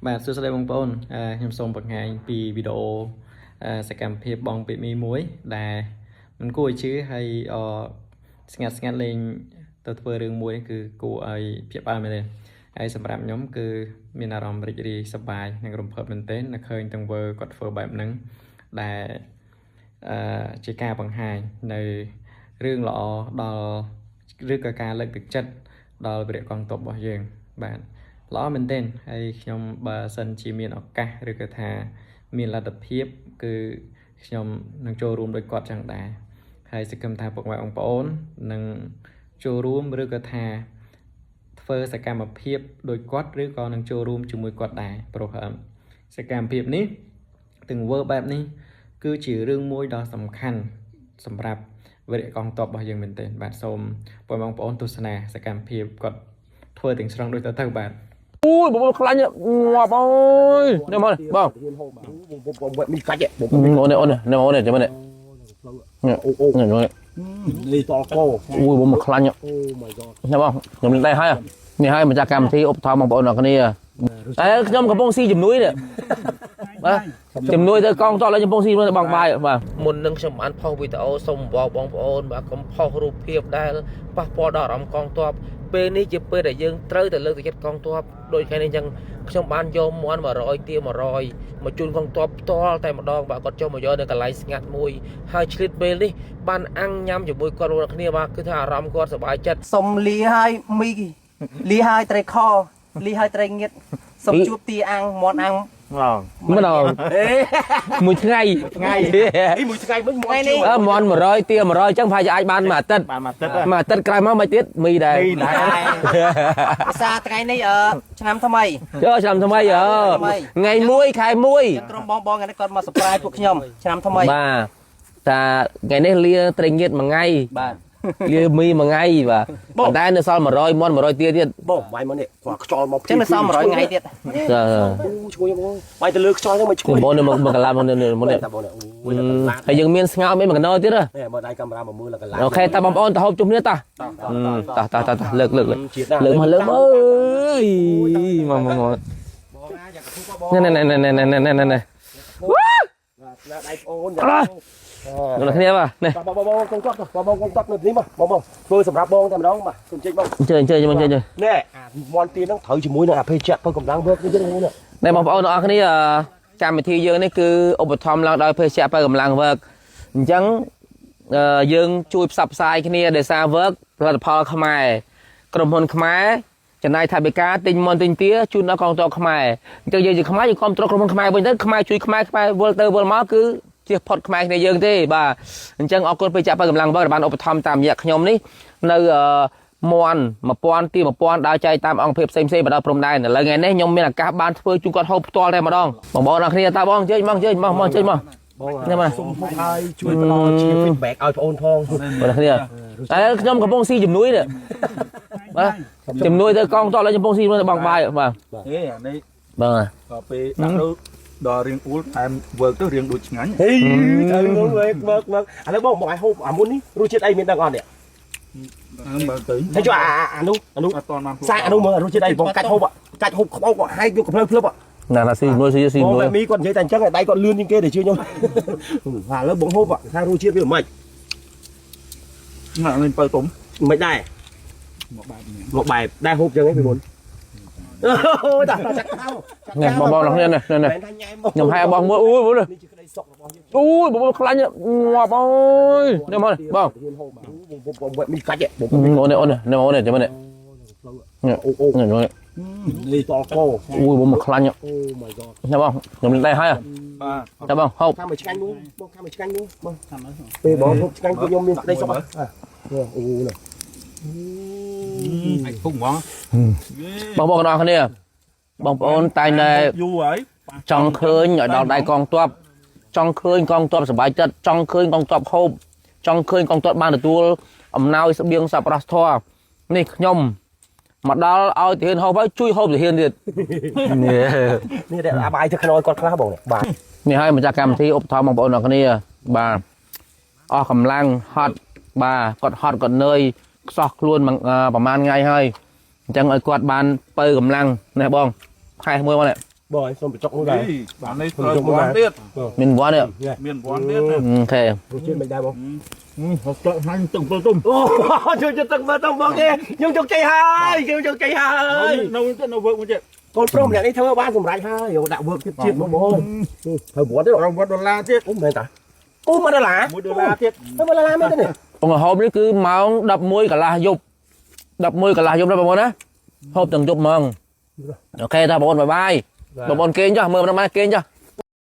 បាទសួស្តីបងប្អូនខ្ញុំសូមបង្ហាញពីវីដេអូសកម្មភាពបងពីមីមួយដែលមិនគួរឲ្យជឿហើយស្ងាត់លេងទៅធ្វើរឿងមួយគឺគួរឲ្យភ្ញាក់ផ្អើលមែនទេហើយសម្រាប់ខ្ញុំគឺមានអារម្មណ៍រីករាយសប្បាយនិងរំភើបមែនទែននៅឃើញទាំងវើគាត់ធ្វើបែបហ្នឹងដែលជាការបង្ហាញនៅរឿងល្អដល់ឬក៏ការលើកទឹកចិត្តដល់វិរៈកងទ័ពរបស់យើងបាទល្អមែនទែនហើយខ្ញុំបើសិនជាមានឱកាសឬក៏ថាមានលទ្ធភាពគឺខ្ញុំនឹងចូលរួមដោយគាត់ចឹងដែរហើយសង្ឃឹមថាពុកម៉ែបងប្អូននឹងចូលរួមឬក៏ថាធ្វើសកម្មភាពដោយគាត់ឬក៏នឹងចូលរួមជាមួយគាត់ដែរព្រោះសកម្មភាពនេះទាំងធ្វើបែបនេះគឺជារឿងមួយដ៏សំខាន់សម្រាប់វិរៈកងទ័ពរបស់យើងមែនទែនបាទសូមបងប្អូនទស្សនាសកម្មភាពគាត់ធ្វើទាំងស្រុងដូចទៅបាទui bốខ្លាញ់ងាប់អើយនេះមកបងបងមានកាច់បងអូននេះចាំមើលនេះនេះតកោអូយបងខ្លាញ់អូ my god នេះបងខ្ញុំលេងដែរហើយនេះហើយម្ចាស់កម្មវិធីឧបត្ថម្ភបងប្អូនអរគ្នាតែខ្ញុំកំពុងស៊ីជំនួយនេះបាទជំនួយទៅកងតោះឡើងកំពុងស៊ីទៅបងបាយបាទមុននឹងខ្ញុំបានផុសវីដេអូសូមបងប្អូនបាទកុំផុសរូបភាពដែលប៉ះពាល់ដល់អារម្មណ៍កងទ័ពពេលនេះជាពេលដែលយើងត្រូវតែលើកទឹកចិត្តកងទ័ពដូចថ្ងៃនេះអញ្ចឹងខ្ញុំបានយកមន់100ទា100មកជូនកងទ័ពផ្ទាល់តែម្ដងបាទគាត់ចុះមកយកនៅកន្លែងស្ងាត់មួយហើយឆ្លៀតពេលនេះបានអាំងញ៉ាំជាមួយគាត់រួមគ្នាបាទគឺថាអារម្មណ៍គាត់សប្បាយចិត្តសុំលីហើយមីលីហើយត្រីខលីហើយត្រីងៀតសុំជួបទីអាំងមន់អាំងមិនអងមួយថ្ងៃមួយថ្ងៃវិញថ្ងៃនេះមន់100ទា100អញ្ចឹងប្រហែលជាអាចបានមួយអាទិត្យមួយអាទិត្យក្រោយមកមិនទៀតមីដែរភាសាថ្ងៃនេះឆ្នាំថ្មីឆ្នាំថ្មីថ្ងៃ1ខែ1ក្រុមបងថ្ងៃនេះគាត់មកសប្រៃពួកខ្ញុំឆ្នាំថ្មីបាទតាថ្ងៃនេះលាត្រីងៀតមួយថ្ងៃបាទលាមីមួយថ្ងៃបាទប៉ុន្តែនៅសល់100មន់100ទាទៀតបងបាយមកនេះគាត់ខ្យល់មកចឹងនៅសល់100ថ្ងៃទៀតឈ្ងុយបងបាយទៅលើខ្យល់ហ្នឹងមកឈ្ងុយបងមកកន្លងមកនេះហើយយើងមានស្ងោរមានមួយកណ្ដោទៀតហ៎មើលដៃកាមេរ៉ាមកមើលកន្លងអូខេតាបងប្អូនទៅហូបជុំគ្នាតោះលើកមកមកអើយមកបងណាយ៉ាងគូបងណែដៃប្អូនលោកគ្នាបាទនេះបងកងតបបងកងតបនៅនេះមកបងធ្វើសម្រាប់បងតែម្ដងបាទសូមជិះបងអញ្ជើញនេះមន់ទៀនហ្នឹងត្រូវជាមួយនឹងអាភេទចាក់ធ្វើកម្លាំងវើកនេះទេនេះណែបងប្អូនទាំងអស់គ្នាកម្មវិធីយើងនេះគឺឧបត្ថម្ភឡើងដោយភេទចាក់ធ្វើកម្លាំងវើកអញ្ចឹងយើងជួយផ្សព្វផ្សាយគ្នាដោយសារវើកផលិតផលខ្មែរក្រុមហ៊ុនខ្មែរចំណាយថវិកាទិញមន់ទិញទាជូនដល់កងទ័ពខ្មែរអញ្ចឹងយើងជាខ្មែរយើងគ្រប់គ្រងក្រុមហ៊ុនខ្មែរវិញទៅខ្មែរជួយខ្មែរវិលទៅវិលមកគឺជាផុតខ្មែរគ្នាយើងទេបាទអញ្ចឹងអរគុណពេលចាក់បើកម្លាំងបើបានឧបត្ថម្ភតាមរយៈខ្ញុំនេះនៅមន់1000ទា1000ដើរចែកតាមអង្គភាពផ្សេងៗបណ្ដោយព្រំដែនឥឡូវថ្ងៃនេះខ្ញុំមានឱកាសបានធ្វើជូនគាត់ហូបផ្ទាល់តែម្ដងបងប្អូនអរគ្នាតើបងជើញមកបងសូមហើយជួយផ្ដល់ជា feedback ឲ្យបងផងបងគ្នាតែខ្ញុំកំពុងស៊ីជំនួយនេះបាទជំនួយទៅកងតោះឡើងកំពុងស៊ីទៅបងបាយបាទនេះអានេះបាទពេលដាក់ទៅដល់រៀងអ៊ូលថែមវើកទៅរៀងដូចឆ្ងាញ់ហេត្រូវវើកឥឡូវបងឲ្យហូបអាមុននេះរសជាតិអីមានដឹងអត់នេះមើលទៅតែចុះអានោះអត់តបានសាអានោះមើលរសជាតិអីបងកាច់ហូបខ្បោកហើយយកកំភ្លើភ្លឹបណាស៊ីមួយស៊ីមួយមីគាត់និយាយតែអញ្ចឹងដៃគាត់លឿនជាងគេតែជឿខ្ញុំឥឡូវបងហូបថារសជាតិវាមិនណាលេងបើទុំមិនដែរមកបែបដែរហូបអញ្ចឹងឯងពីមុនអូយតាចាក់ខោនេះបងគ្នានេះខ្ញុំឲ្យបងមើលអូយនេះជាក្តីសុខរបស់យើងអូយបងខ្លាញ់ងាប់អើយនេះមកបងមានកាច់បងនេះចាំមើលនេះនេះតកោអូយបងខ្លាញ់អូ my god នេះបងខ្ញុំលេងដែរហើយបាទចាំបងហូបខាំមកឆ្កាញ់មួយបងខាំមកឆ្កាញ់មួយបងពេលបងហូបឆ្កាញ់ពួកខ្ញុំមានក្តីសុខអូនេះអាចពុកហ្មងបងប្អូនអរគ្នាបងប្អូនតែងតែយូរហើយចង់ឃើញឲ្យដល់ដៃកងទ័ពចង់ឃើញកងទ័ពសប្បាយចិត្តចង់ឃើញកងទ័ពហូបចង់ឃើញកងទ័ពបានទទួលអំណោយស្បៀងសប្បុរសធម៌នេះខ្ញុំមកដល់ឲ្យទាហានហូបហើយជួយហូបទាហានទៀតនេះតែអាបាយទៅខ្នើគាត់ខ្លះបងបាទនេះហើយម្ចាស់កម្មវិធីឧបត្ថម្ភបងប្អូនអរគ្នាបាទអស់កម្លាំងហត់បាទគាត់ហត់គាត់នឿយខ្សោះខ្លួនប្រហែលថ្ងៃហើយអញ្ចឹងឲ្យគាត់បានបើកម្លាំងនេះបងខែមួយមកនេះ bò xong bị chọc nó đây bạn ấy trời vón tiết មានវត្តទេ miền vón tiết អូខេ rồi trên mình đây không học trợ hành từng tôi tung ô chưa chưa từng mà tông bò kia nhưng chọc cây hai kêu chọc cây hai nó vợ một chuyện con prom này đi theo ba cùng lại hai hiểu đạo vợ kiếp chuyện nó bò hơi buồn đấy rồi trong vắt đô la tiết cũng mày ta cũng mà đó là một đô la tiết nó mà là mấy cái này បងហូបនេះគឺម៉ោង11កន្លះយប់11កន្លះយប់ណាបងប្អូនណាហូបទាំងយប់ហ្មងអូខេតាបងប្អូនបាយបាយបងប្អូនគេងចុះមើលមិនបានគេងចុះ